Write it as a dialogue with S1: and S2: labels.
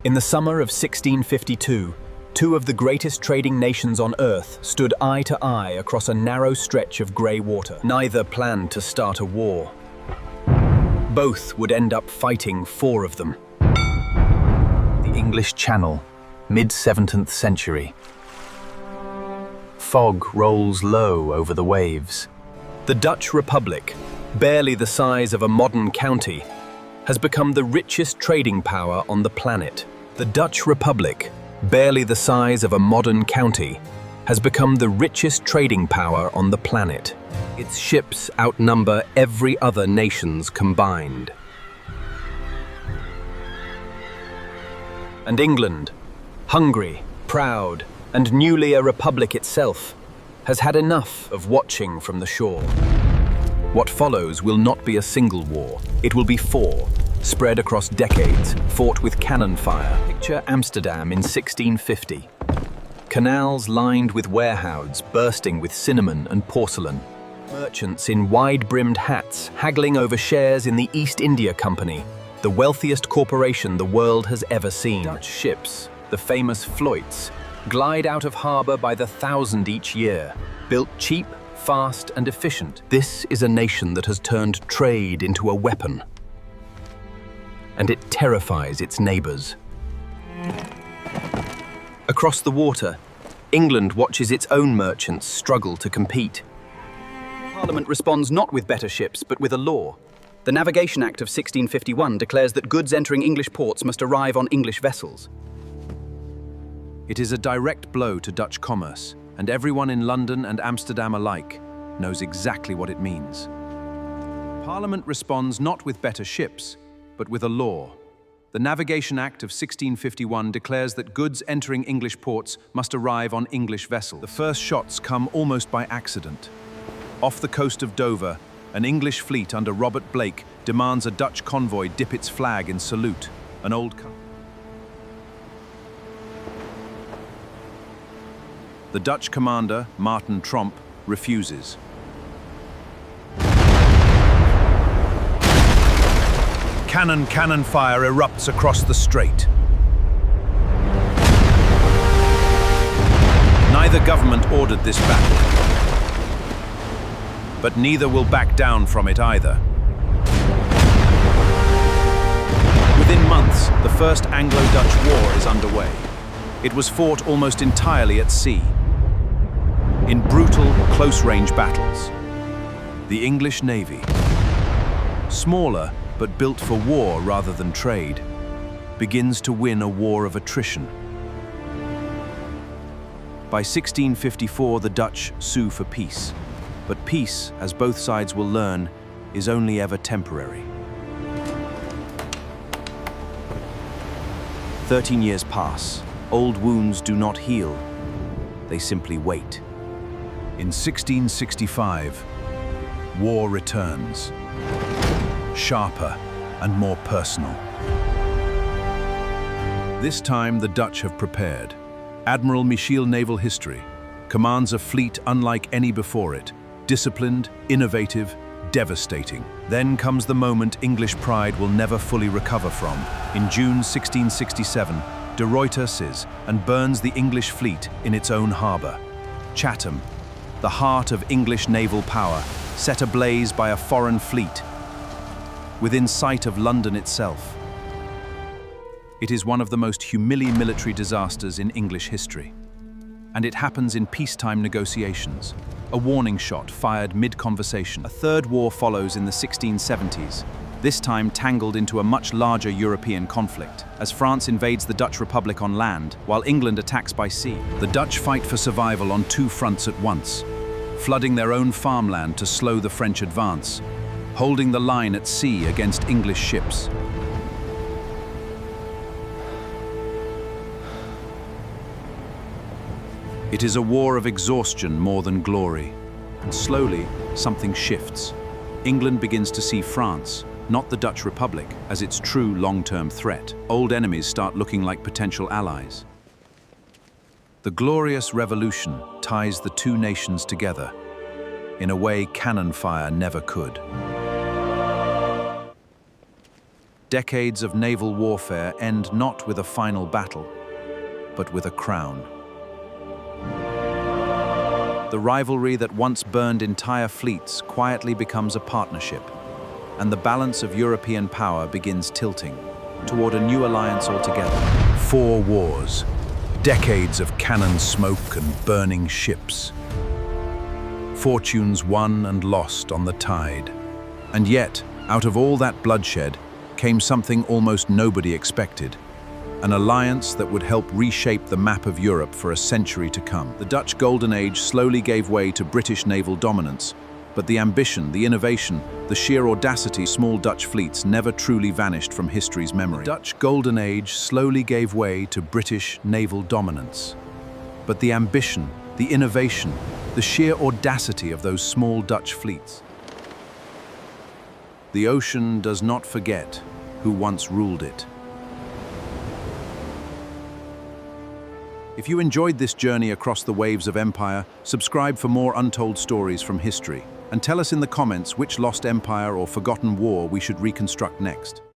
S1: In the summer of 1652, two of the greatest trading nations on Earth stood eye to eye across a narrow stretch of grey water. Neither planned to start a war. Both would end up fighting four of them. The English Channel, mid-17th century. Fog rolls low over the waves. The Dutch Republic, barely the size of a modern county, has become the richest trading power on the planet. The Dutch Republic, barely the size of a modern county, has become the richest trading power on the planet. Its ships outnumber every other nation's combined. And England, hungry, proud, and newly a republic itself, has had enough of watching from the shore. What follows will not be a single war. It will be four, spread across decades, fought with cannon fire. Picture Amsterdam in 1650. Canals lined with warehouses bursting with cinnamon and porcelain. Merchants in wide-brimmed hats haggling over shares in the East India Company, the wealthiest corporation the world has ever seen. Dutch ships, the famous Vloits, glide out of harbour by the thousand each year, built cheap, fast and efficient. This is a nation that has turned trade into a weapon. And it terrifies its neighbours. Across the water, England watches its own merchants struggle to compete. Parliament responds not with better ships, but with a law. The Navigation Act of 1651 declares that goods entering English ports must arrive on English vessels.
S2: It is a direct blow to Dutch commerce, and everyone in London and Amsterdam alike knows exactly what it means. Parliament responds not with better ships, but with a law. The Navigation Act of 1651 declares that goods entering English ports must arrive on English vessels. The first shots come almost by accident. Off the coast of Dover, an English fleet under Robert Blake demands a Dutch convoy dip its flag in salute, an old The Dutch commander, Martin Tromp, refuses. Cannon fire erupts across the strait. Neither government ordered this battle, but neither will back down from it either. Within months, the First Anglo-Dutch War is underway. It was fought almost entirely at sea, in brutal, close-range battles. The English Navy, smaller but built for war rather than trade, begins to win a war of attrition. By 1654, the Dutch sue for peace, but peace, as both sides will learn, is only ever temporary. 13 years pass. Old wounds do not heal. They simply wait. In 1665, war returns, sharper and more personal. This time, the Dutch have prepared. Admiral Michiel Naval History commands a fleet unlike any before it, disciplined, innovative, devastating. Then comes the moment English pride will never fully recover from. In June 1667, De Ruyter seizes and burns the English fleet in its own harbour. Chatham, the heart of English naval power, set ablaze by a foreign fleet, within sight of London itself. It is one of the most humiliating military disasters in English history. And it happens in peacetime negotiations. A warning shot fired mid-conversation. A third war follows in the 1670s, this time tangled into a much larger European conflict, as France invades the Dutch Republic on land, while England attacks by sea. The Dutch fight for survival on two fronts at once, flooding their own farmland to slow the French advance, holding the line at sea against English ships. It is a war of exhaustion more than glory. And slowly, something shifts. England begins to see France, not the Dutch Republic, as its true long-term threat. Old enemies start looking like potential allies. The Glorious Revolution ties the two nations together in a way cannon fire never could. decades of naval warfare end not with a final battle, but with a crown. The rivalry that once burned entire fleets quietly becomes a partnership, and the balance of European power begins tilting toward a new alliance altogether.
S3: 4 wars, decades of cannon smoke and burning ships. Fortunes won and lost on the tide. And yet, out of all that bloodshed, came something almost nobody expected. An alliance that would help reshape the map of Europe for a century to come. The Dutch Golden Age slowly gave way to British naval dominance, but the ambition, the innovation, the sheer audacity of small Dutch fleets never truly vanished from history's memory. The Dutch Golden Age slowly gave way to British naval dominance, but the ambition, the innovation, the sheer audacity of those small Dutch fleets. The ocean does not forget who once ruled it. If you enjoyed this journey across the waves of empire, subscribe for more untold stories from history, and tell us in the comments which lost empire or forgotten war we should reconstruct next.